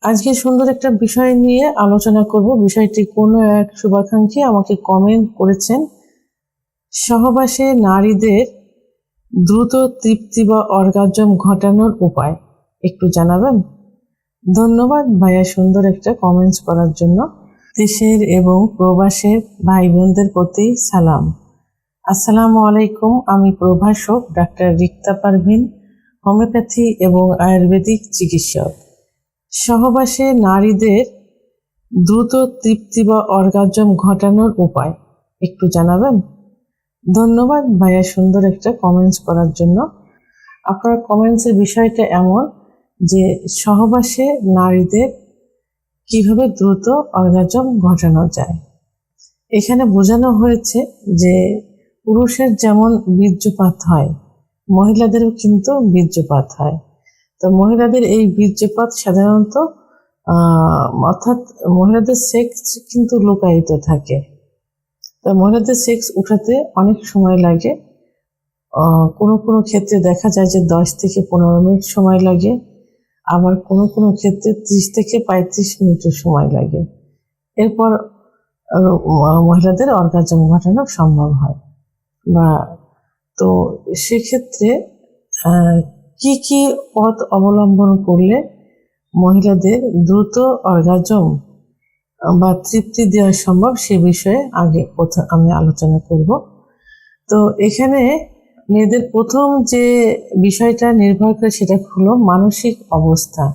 আজকে সুন্দর একটা বিষয় নিয়ে আলোচনা করব। বিষয়টি কোনো এক শুভাকাঙ্ক্ষী আমাকে কমেন্ট করেছেন, সহবাসে নারীদের দ্রুত তৃপ্তি বা অর্গাজম ঘটানোর উপায় একটু জানাবেন। ধন্যবাদ ভাইয়া সুন্দর একটা কমেন্টস করার জন্য। দেশের এবং প্রবাসের ভাই বোনদের প্রতি সালাম। আসসালামু আলাইকুম। আমি প্রভাষক ডাক্তার রিক্তা পারভিন, হোমিওপ্যাথি এবং আয়ুর্বেদিক চিকিৎসক। সহবাসে নারীদের দ্রুত তৃপ্তি বা অর্গাজম ঘটানোর উপায় একটু জানাবেন। ধন্যবাদ ভাইয়া সুন্দর একটা কমেন্টস করার জন্য। আপনার কমেন্টসের বিষয়টা এমন যে সহবাসে নারীদের কিভাবে দ্রুত অর্গাজম ঘটানো যায়। এখানে বোঝানো হয়েছে যে পুরুষের যেমন বীর্যপাত হয়, মহিলাদেরও কিন্তু বীর্যপাত হয়। তো মহিলাদের এই বীর্যপাত সাধারণত অর্থাৎ মহিলাদের সেক্স কিন্তু লুকায়িত থাকে। তো মহিলাদের সেক্স উঠাতে অনেক সময় লাগে। কোনো কোনো ক্ষেত্রে দেখা যায় যে 10 থেকে 15 মিনিট সময় লাগে, আবার কোনো কোনো ক্ষেত্রে 30 থেকে 35 মিনিটের সময় লাগে। এরপর মহিলাদের অর্গাজম ঘটানো সম্ভব হয়। বা তো সেক্ষেত্রে কি কি পথ অবলম্বন করলে মহিলাদের দ্রুত অর্গাজম বা তৃপ্তি দেওয়া সম্ভব সে বিষয়ে আগে আমি আলোচনা করব। তো এখানে মেয়েদের প্রথম যে বিষয়টা নির্ভর করে সেটা হলো মানসিক অবস্থা।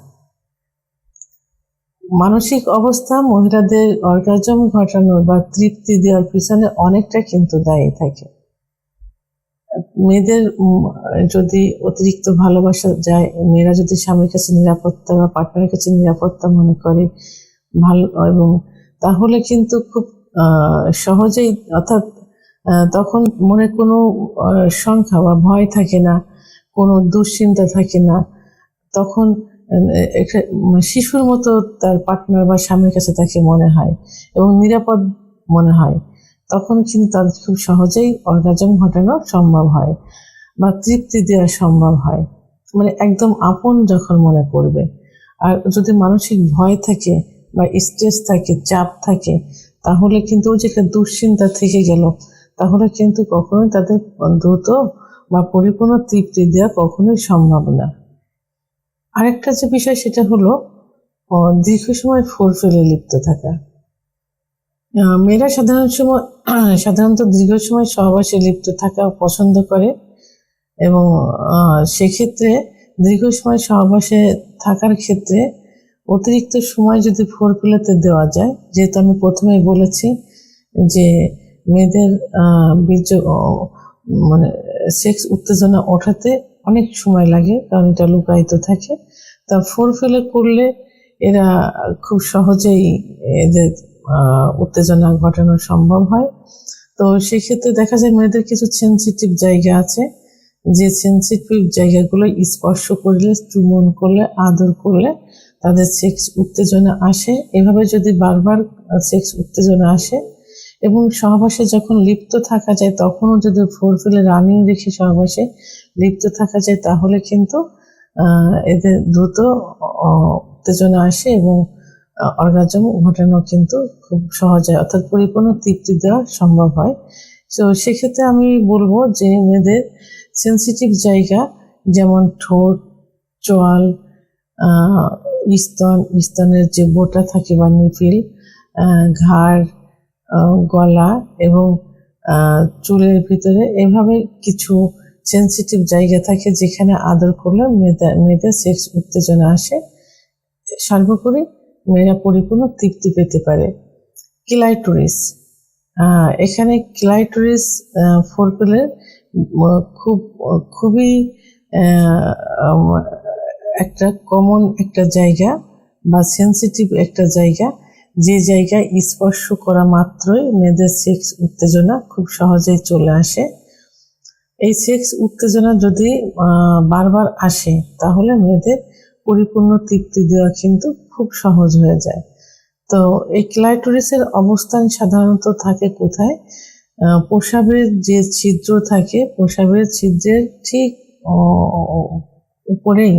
মানসিক অবস্থা মহিলাদের অর্গাজম ঘটানোর বা তৃপ্তি দেওয়ার পিছনে অনেকটা কিন্তু দায়ী থাকে। মেয়েদের যদি অতিরিক্ত ভালোবাসা যায়, মেয়েরা যদি স্বামীর কাছে নিরাপত্তা বা পার্টনারের কাছে নিরাপত্তা মনে করে ভালো, এবং তাহলে কিন্তু খুব সহজেই, অর্থাৎ তখন মনে কোনো সংখ্যা বা ভয় থাকে না, কোনো দুশ্চিন্তা থাকে না। তখন একটা শিশুর মতো তার পার্টনার বা স্বামীর কাছে তাকে মনে হয় এবং নিরাপদ মনে হয়। তখন কিন্তু তাদের খুব সহজেই অর্গাজম ঘটানো সম্ভব হয় বা তৃপ্তি দেওয়া সম্ভব হয়, মানে একদম আপন যখন মনে করবে। আর যদি মানসিক ভয় থাকে বা স্ট্রেস থাকে, চাপ থাকে, তাহলে কিন্তু ওই যে একটা দুশ্চিন্তা থেকে গেল, তাহলে কিন্তু কখনোই তাদের দ্রুত বা পরিপূর্ণ তৃপ্তি দেওয়া কখনোই সম্ভব না। আরেকটা যে বিষয় সেটা হলো দীর্ঘ সময় ফোরফেলে লিপ্ত থাকা। মেয়েরা সাধারণত দীর্ঘ সময় সহবাসে লিপ্ত থাকা পছন্দ করে, এবং সেক্ষেত্রে দীর্ঘ সময় সহবাসে থাকার ক্ষেত্রে অতিরিক্ত সময় যদি ফোরফেলেতে দেওয়া যায়, যেহেতু আমি প্রথমেই বলেছি যে মেয়েদের বীর্য মানে সেক্স উত্তেজনা ওঠাতে অনেক সময় লাগে, কারণ এটা লুকায়িত থাকে। তা ফোরফেলে করলে এরা খুব সহজেই এদের উত্তেজনা ঘটানো সম্ভব হয়। তো সেক্ষেত্রে দেখা যায় মেয়েদের কিছু সেন্সিটিভ জায়গা আছে, যে সেন্সিটিভ জায়গাগুলো স্পর্শ করলে, চুম্বন করলে, আদর করলে তাদের সেক্স উত্তেজনা আসে। এভাবে যদি বারবার সেক্স উত্তেজনা আসে এবং সহবাসে যখন লিপ্ত থাকা যায়, তখনও যদি ফোরফেলে রানিং রেখে সহবাসে লিপ্ত থাকা যায়, তাহলে কিন্তু এদের দ্রুত উত্তেজনা আসে এবং অর্গাজম ঘটানো কিন্তু খুব সহজে, অর্থাৎ পরিপূর্ণ তৃপ্তি দেওয়া সম্ভব হয়। তো সেক্ষেত্রে আমি বলবো যে মেয়েদের সেন্সিটিভ জায়গা যেমন ঠোঁট, চোয়াল, স্তনের যে বোটা থাকে বা নিপিল, ঘাড়, গলা এবং চুলের ভিতরে, এভাবে কিছু সেন্সিটিভ জায়গা থাকে যেখানে আদর করলে মেয়েদের সেক্স উত্তেজনা আসে। সর্বোপরি মেয়েরা পরিপূর্ণ তৃপ্তি পেতে পারে। ক্লাইটোরিস, এখানে ক্লাইটোরিস ফোরফেলের খুবই একটা কমন একটা জায়গা বা সেন্সিটিভ একটা জায়গা, যে জায়গায় স্পর্শ করা মাত্রই মেয়েদের সেক্স উত্তেজনা খুব সহজেই চলে আসে। এই সেক্স উত্তেজনা যদি বারবার আসে, তাহলে মেয়েদের পরিপূর্ণ তৃপ্তি দেওয়া কিন্তু খুব সহজ হয়ে যায়। তো এই ক্লাইটোরিসের অবস্থান সাধারণত থাকে কোথায়? প্রস্রাবের যে ছিদ্র থাকে, প্রস্রাবের ছিদ্রের ঠিক উপরেই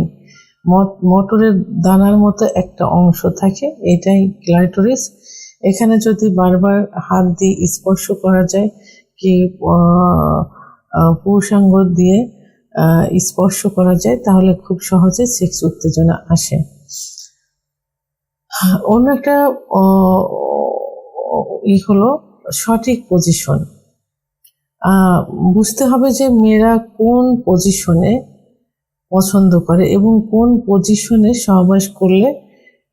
মটরের দানার মতো একটা অংশ থাকে, এটাই ক্লাইটোরিস। এখানে যদি বারবার হাত দিয়ে স্পর্শ করা যায় কি পুরুষাঙ্গ দিয়ে স্পর্শ করা যায়, তাহলে খুব সহজে সেক্স উত্তেজনা আসে। অন্য একটা হলো সঠিক পজিশন। বুঝতে হবে যে মেয়েরা কোন পজিশনে পছন্দ করে এবং কোন পজিশনে সহবাস করলে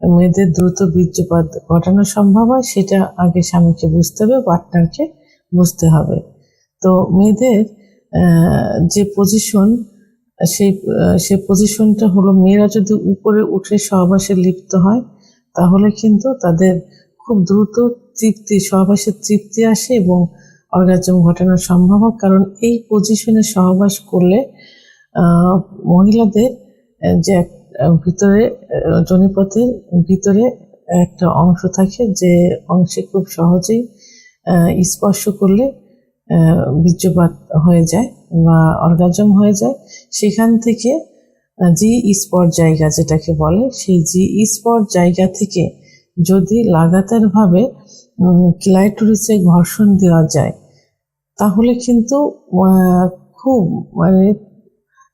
মেয়েদের দ্রুত বীর্যপাত ঘটানো সম্ভব হয়, সেটা আগে স্বামীকে বুঝতে হবে, পার্টনারকে বুঝতে হবে। তো মেয়েদের যে পজিশন, সেই পজিশনটা হলো, মেয়েরা যদি উপরে উঠে সহবাসে লিপ্ত হয় তাহলে কিন্তু তাদের খুব দ্রুত সহবাসের তৃপ্তি আসে এবং অর্গাজম ঘটানো সম্ভব হয়। কারণ এই পজিশনে সহবাস করলে মহিলাদের যে ভিতরে যোনিপথের ভিতরে একটা অংশ থাকে, যে অংশে খুব সহজেই স্পর্শ করলে বীর্যপাত হয়ে যায় বা অর্গাজম হয়ে যায়। সেখান থেকে জি স্পট জায়গা যেটাকে বলে, সেই জি স্পট জায়গা থেকে যদি লাগাতারভাবে ক্লাইটোরিসে ঘর্ষণ দেওয়া যায় তাহলে কিন্তু খুব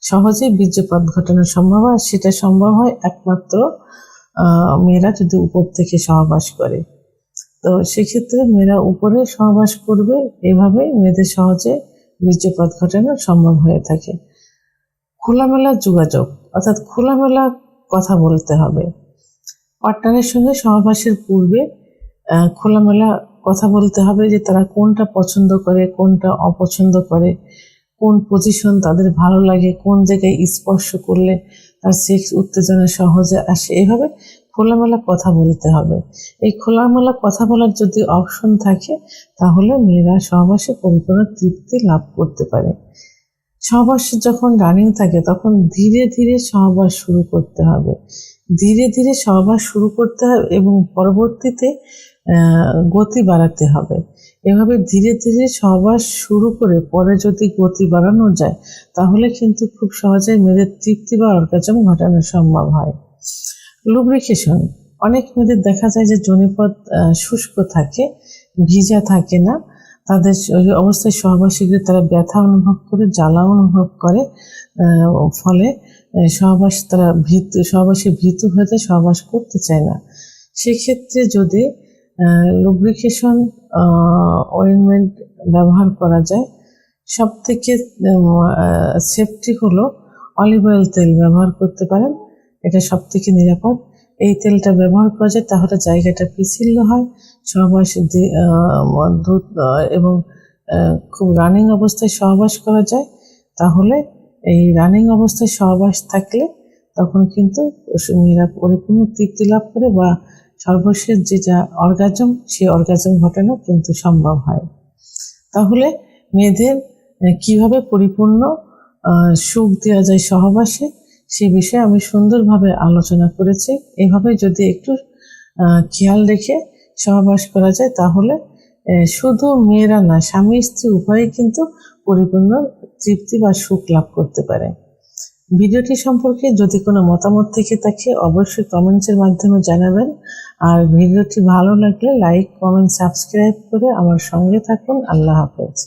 সহজেই বীর্যপাত ঘটানো সম্ভব হয়। সেটা সম্ভব হয় একমাত্র মেয়েরা যদি উপর থেকে সহবাস করে। তো সেক্ষেত্রে মেয়েরা উপরে সহবাস করবে, এভাবে মেয়েদের সহজে বীর্যপাত ঘটানো সম্ভব হয়ে থাকে। খোলামেলা যোগাযোগ, অর্থাৎ খোলামেলা কথা বলতে হবে। পার্টনারের সঙ্গে সহবাসের পূর্বে খোলামেলা কথা বলতে হবে যে তারা কোনটা পছন্দ করে, কোনটা অপছন্দ করে, কোন পজিশন তাদের ভালো লাগে, কোন জায়গায় স্পর্শ করলে তার সেক্স উত্তেজনা সহজে আসে। এভাবে খোলামেলা কথা বলতে হবে। এই খোলামেলা কথা বলার যদি অপশন থাকে তাহলে মেয়েরা সহবাসে পরিপূর্ণ তৃপ্তি লাভ করতে পারে। সহবাস যখন রানিং থাকে তখন ধীরে ধীরে সহবাস শুরু করতে হবে, ধীরে ধীরে সহবাস শুরু করতে হবে এবং পরবর্তীতে গতি বাড়াতে হবে। এভাবে ধীরে ধীরে সহবাস শুরু করে পরে যদি গতি বাড়ানো যায় তাহলে কিন্তু খুব সহজেই মেয়েদের তৃপ্তি বা অর্গাজম ঘটানো সম্ভব হয়। লুব্রিকেশন, অনেক মেয়েদের দেখা যায় যে যোনিপথ শুষ্ক থাকে, ভিজা থাকে না। তাদের ওই অবস্থায় সহবাসে গিয়ে তারা ব্যথা অনুভব করে, জ্বালা অনুভব করে, ফলে সহবাসে ভীতু হয়ে যায়, সহবাস করতে চায় না। সেক্ষেত্রে যদি লুব্রিকেশন অয়েনমেন্ট ব্যবহার করা যায়, সব থেকে সেফটি হলো অলিভ অয়েল তেল ব্যবহার করতে পারেন, এটা সব থেকে নিরাপদ। এই তেলটা ব্যবহার করা যায় তাহলে জায়গাটা পিচ্ছিল হয়, সহবাস দ্রুত এবং খুব রানিং অবস্থায় সহবাস করা যায়। তাহলে এই রানিং অবস্থায় সহবাস থাকলে তখন কিন্তু মেয়েরা পরিপূর্ণ তৃপ্তি লাভ করে বা সর্বশেষ যেটা অর্গাজম, সেই অর্গাজম ঘটানো কিন্তু সম্ভব হয়। তাহলে মেয়েদের কিভাবে পরিপূর্ণ সুখ দেওয়া যায় সহবাসে, সে বিষয়ে আমি সুন্দরভাবে আলোচনা করেছি। এভাবে যদি একটু খেয়াল রেখে সহবাস করা যায় তাহলে শুধু মেয়েরা না, স্বামী স্ত্রী উভয়ই কিন্তু পরিপূর্ণ তৃপ্তি বা সুখ লাভ করতে পারে। ভিডিওটি সম্পর্কে যদি কোনো মতামত থেকে থাকে অবশ্যই কমেন্টসের মাধ্যমে জানাবেন। আর ভিডিওটি ভালো লাগলে লাইক, কমেন্ট, সাবস্ক্রাইব করে আমার সঙ্গে থাকুন। আল্লাহ হাফেজ।